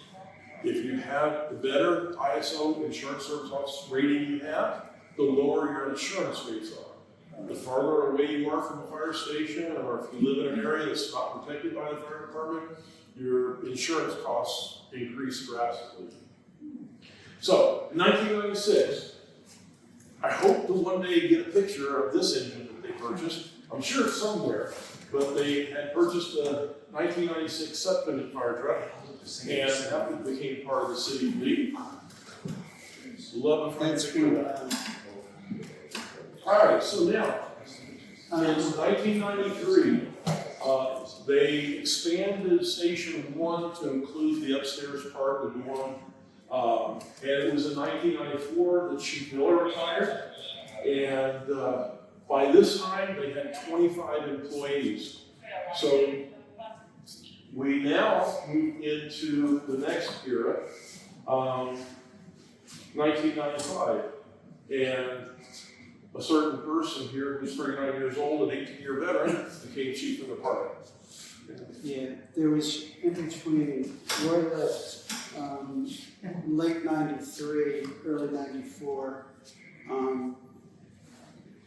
Speaker 5: If you have the better ISO insurance service office rating you have, the lower your insurance rates are. The farther away you are from a fire station, or if you live in an area that's not protected by the fire department, your insurance costs increase drastically. So, in 1996, I hope to one day get a picture of this engine that they purchased. I'm sure it's somewhere, but they had purchased a 1996 Sutphen fire truck, and that became part of the city fleet. Love it.
Speaker 3: That's been,
Speaker 5: All right, so now, in 1993, they expanded Station 1 to include the upstairs part of the dorm. And it was in 1994 that Chief Miller retired. And by this time, they had 25 employees. So We now move into the next era, 1995, and a certain person here who's 39 years old, an 18-year veteran, became chief of the department.
Speaker 3: Yeah, there was in between Roy left late '93, early '94.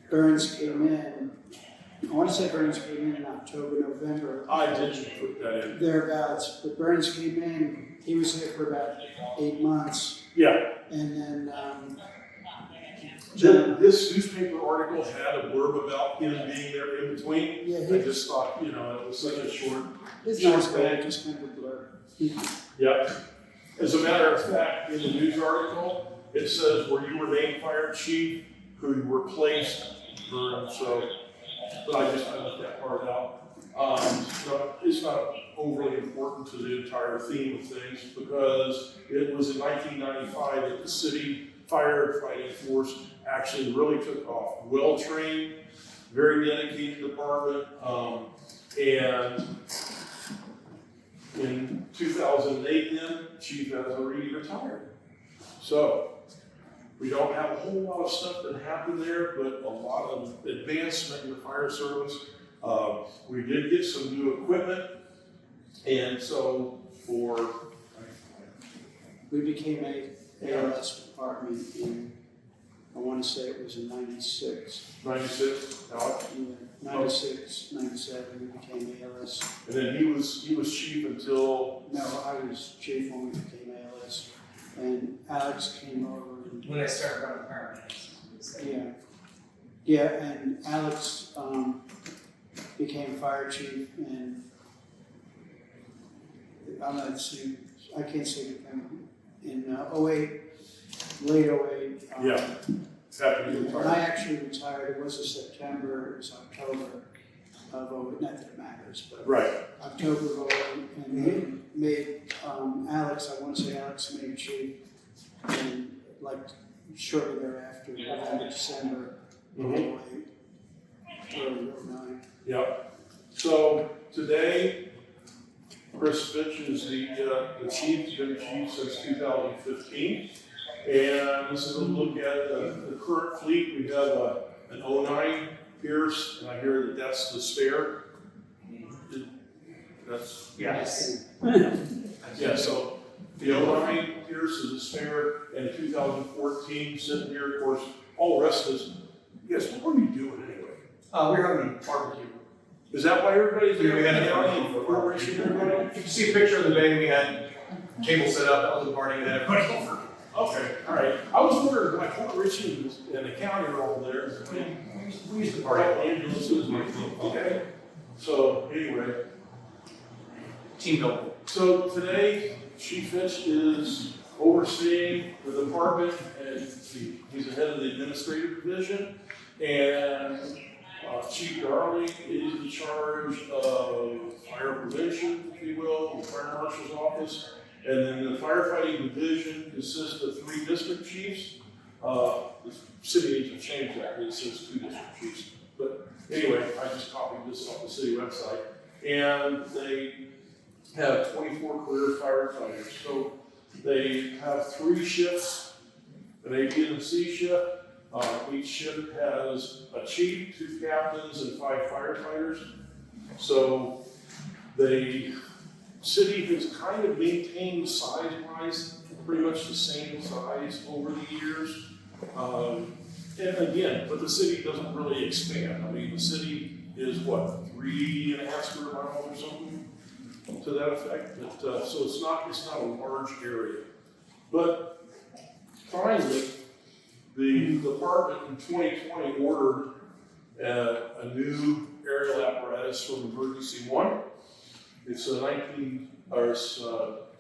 Speaker 3: Burns came in. I want to say Burns came in October, November.
Speaker 5: I didn't put that in.
Speaker 3: Thereabouts, but Burns came in. He was there for about 8 months,
Speaker 5: Yeah,
Speaker 3: and then
Speaker 5: this newspaper article had a blurb about him being there in between.
Speaker 3: yeah,
Speaker 5: I just thought, it was such a short.
Speaker 3: his nice guy, just kind of a blur.
Speaker 5: Yeah. As a matter of fact, in the news article, it says where you were named fire chief, who you replaced Burns, so, but I just left that part out. It's not overly important to the entire theme of things because it was in 1995 that the city firefighting force actually really took off. Well-trained, very dedicated department, and in 2008 then, Chief has already retired. So, we don't have a whole lot of stuff that happened there, but a lot of advancement in the fire service. We did get some new equipment, and so
Speaker 3: We became a ALS department in, I want to say it was in '96.
Speaker 5: 96, Alex,
Speaker 3: Yeah, 96, 97, we became ALS.
Speaker 5: and then he was chief until,
Speaker 3: No, I was chief when we became ALS, and Alex came over and,
Speaker 6: When I started running paramedics.
Speaker 3: yeah, and Alex became fire chief, and I'm not saying, I can't say the thing, in '08, late '08.
Speaker 5: yeah, after he
Speaker 3: When I
Speaker 5: retired.
Speaker 3: actually retired, it wasn't September, it was October of '08, not that it matters, but
Speaker 5: Right,
Speaker 3: October of '08, and they made Alex, I want to say Alex made chief, and like shortly thereafter, November, December of
Speaker 5: Mhm.
Speaker 3: '08, early '09.
Speaker 5: yep. So today, Chris Fitch is the chief, he's been chief since 2015. And this is a look at the current fleet. We have an '09 Pierce, and I hear that that's the spare. That's,
Speaker 6: Yes.
Speaker 5: yeah, so the '09 Pierce is a spare, and 2014 sitting here, of course, all the rest is, yes, what are you doing anyway?
Speaker 6: We're having a barbecue.
Speaker 5: Is that why everybody's there?
Speaker 6: We had a
Speaker 5: County,
Speaker 6: barbecue for
Speaker 5: Port Richey, everybody?
Speaker 6: You can see a picture of the bay, we had table set up, that was a party, and then everybody over.
Speaker 5: Okay, all right. I was wondering why Port Richey and the county are all there.
Speaker 6: We used to party.
Speaker 5: Ambulances, okay. So anyway,
Speaker 6: Team building.
Speaker 5: so today Chief Fitch is overseeing the department, and he's the head of the administrative division, and Chief Darley is in charge of fire prevention, if you will, the fire marshal's office. And then the firefighting division consists of 3 district chiefs. The city needs to change that, it says 2 district chiefs. But anyway, I just copied this off the city website. And they have 24 career firefighters. So they have 3 shifts, an A, B, and a C shift. Each shift has a chief, 2 captains, and 5 firefighters. So they city has kind of maintained size-wise, pretty much the same size over the years. And again, but the city doesn't really expand. I mean, the city is what, 3.5 square miles or something to that effect. But, so it's not a large area. But finally, the department in 2020 ordered a new aerial apparatus from Emergency One. It's a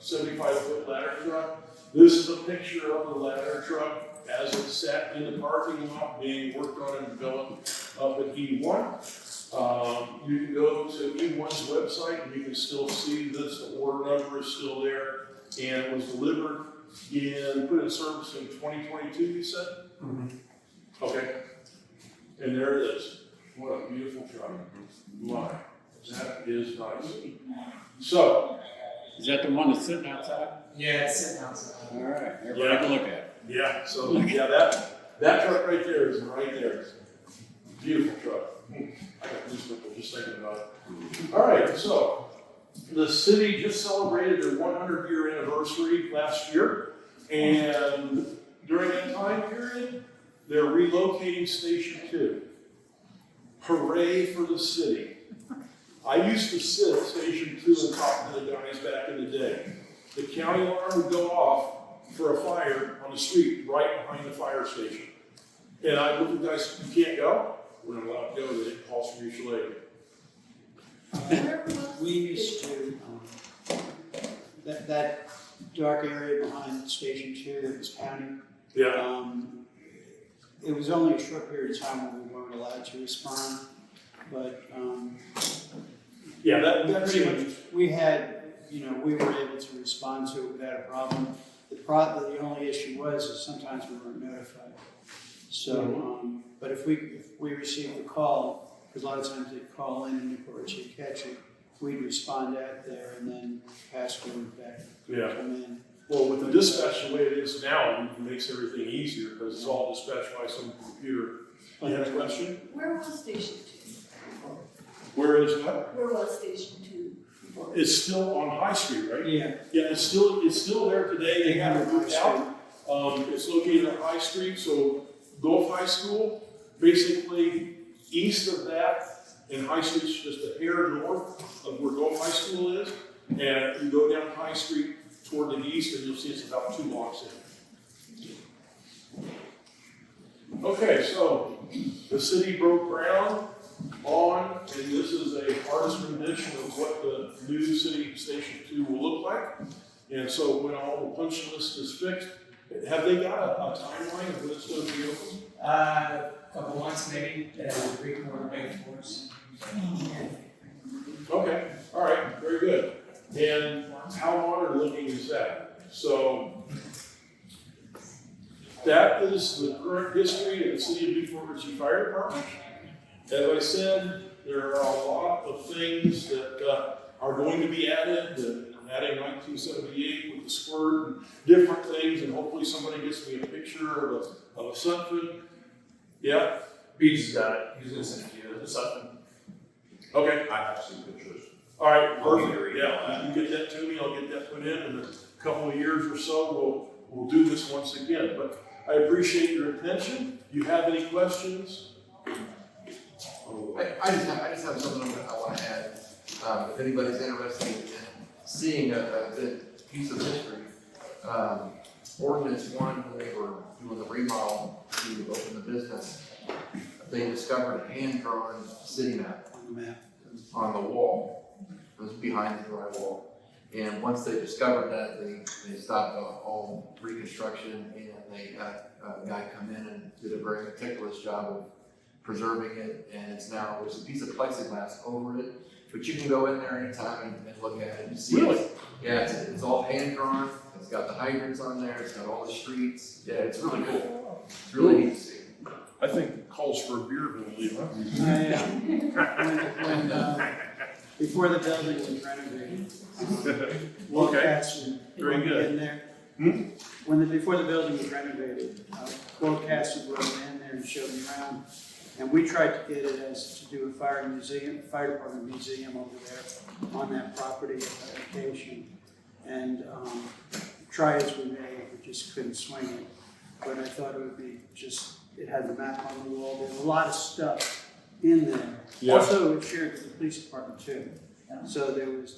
Speaker 5: 75-foot ladder truck. This is a picture of the ladder truck as it sat in the parking lot being worked on and developed up at E1. You can go to E1's website and you can still see this. The order number is still there, and it was delivered put in service in 2022, you said?
Speaker 6: Mm-hmm.
Speaker 5: Okay. And there it is. What a beautiful truck. My. That is nice. So,
Speaker 1: Is that the one that's sitting outside?
Speaker 6: Yeah, it's sitting outside.
Speaker 1: All right, everybody can look at it.
Speaker 5: yeah, so, yeah, that truck right there is right there. Beautiful truck. I got goosebumps just thinking about it. All right, so the city just celebrated their 100-year anniversary last year, and during that time period, they're relocating Station 2. Hooray for the city. I used to sit at Station 2 and talk to the guys back in the day. The county alarm would go off for a fire on the street right behind the fire station. And I looked at the guys, you can't go? We're not allowed to go, they didn't call from mutual aid.
Speaker 3: We used to, that dark area behind Station 2 that was county,
Speaker 5: Yeah,
Speaker 3: it was only a short period of time when we weren't allowed to respond, but,
Speaker 5: yeah, that's
Speaker 3: pretty much, we had, we were able to respond to it without a problem. The only issue was is sometimes we weren't notified. So, but if we received a call, because a lot of times they'd call in and Newport Richey catch it, we'd respond out there and then pass word back,
Speaker 5: yeah.
Speaker 3: come in.
Speaker 5: Well, with the dispatch the way it is now, it makes everything easier because it's all dispatched by some computer. You have a question?
Speaker 7: Where was Station 2?
Speaker 5: Where is what?
Speaker 7: Where was Station 2 before?
Speaker 5: It's still on High Street, right?
Speaker 3: Yeah.
Speaker 5: Yeah, it's still there today. They haven't moved out. It's located on High Street, so Gulf High School, basically east of that, and High Street's just a hair north of where Gulf High School is. And you go down High Street toward the east, and you'll see it's about 2 blocks in. Okay, so the city broke ground on, and this is a artist rendition of what the new city Station 2 will look like. And so when all the punch list is fixed, have they got a timeline of when it's going to be open?
Speaker 6: Couple months maybe, and Greek more big for us.
Speaker 5: Okay, all right, very good. And how modern looking is that? So that is the current history of the City of Port Richey Fire Department. As I said, there are a lot of things that are going to be added, adding 1978 with the squirt and different things, and hopefully somebody gets me a picture of a something. Yeah,
Speaker 6: Beach has got it, he's gonna send it to you, it's something.
Speaker 5: okay.
Speaker 8: I have some pictures.
Speaker 5: All right,
Speaker 8: I'll get
Speaker 5: perfect.
Speaker 8: your
Speaker 5: Yeah, you can get that to me, I'll get that put in a couple of years or so, we'll do this once again. But I appreciate your attention. You have any questions?
Speaker 8: I just have something I want to add. If anybody's interested in seeing a good piece of history, Ordinance 1, when they were doing the remodel to open the business, they discovered a hand-drawn city map
Speaker 3: On the map.
Speaker 8: on the wall. It was behind the drywall. And once they discovered that, they stopped all reconstruction, and they had a guy come in and did a very meticulous job of preserving it. And it's now, there's a piece of plexiglass over it, but you can go in there anytime and look at it and see.
Speaker 5: Really?
Speaker 8: Yeah, it's all hand drawn. It's got the hydrants on there. It's got all the streets. Yeah, it's really cool. It's really neat to see.
Speaker 5: I think it calls for a beer, believe it.
Speaker 3: Before the building was renovated.
Speaker 5: Okay, very good.
Speaker 3: In there.
Speaker 5: Hmm?
Speaker 3: Before the building was renovated, Cats would run in there and show me around. And we tried to get it as to do a fire department museum over there on that property location. And try as we may, we just couldn't swing it. But I thought it would be it had the map on the wall. There's a lot of stuff in there.
Speaker 5: Yeah.
Speaker 3: Also, it shared with the police department too. So there was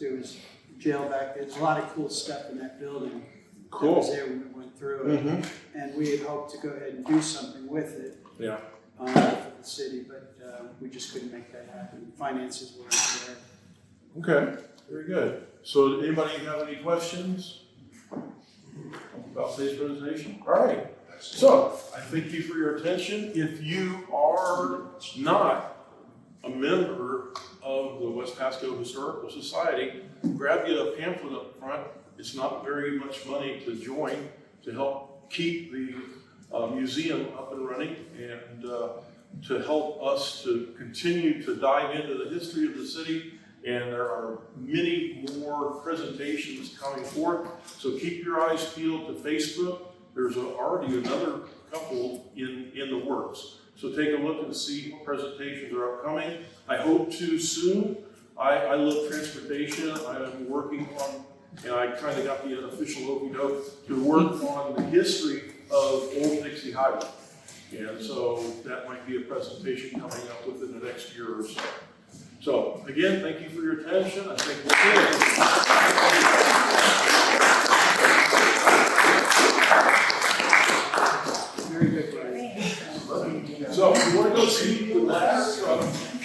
Speaker 3: jail back there. There's a lot of cool stuff in that building.
Speaker 5: Cool.
Speaker 3: That was there when we went through it.
Speaker 5: Mm-hmm.
Speaker 3: And we had hoped to go ahead and do something with it.
Speaker 5: Yeah.
Speaker 3: For the city, but we just couldn't make that happen. Finances weren't there.
Speaker 5: Okay, very good. So anybody have any questions about today's presentation? All right. So I thank you for your attention. If you are not a member of the West Pasco Historical Society, grab you a pamphlet up front. It's not very much money to join to help keep the museum up and running and to help us to continue to dive into the history of the city And there are many more presentations coming forth. So keep your eyes peeled to Facebook. There's already another couple in the works. So take a look and see what presentations are upcoming. I hope to soon. I love transportation. I'm working on, and I kind of got the unofficial okey-doke to work on the history of Old Dixie Highway. And so that might be a presentation coming up within the next year or so. So again, thank you for your attention. I think we'll see you.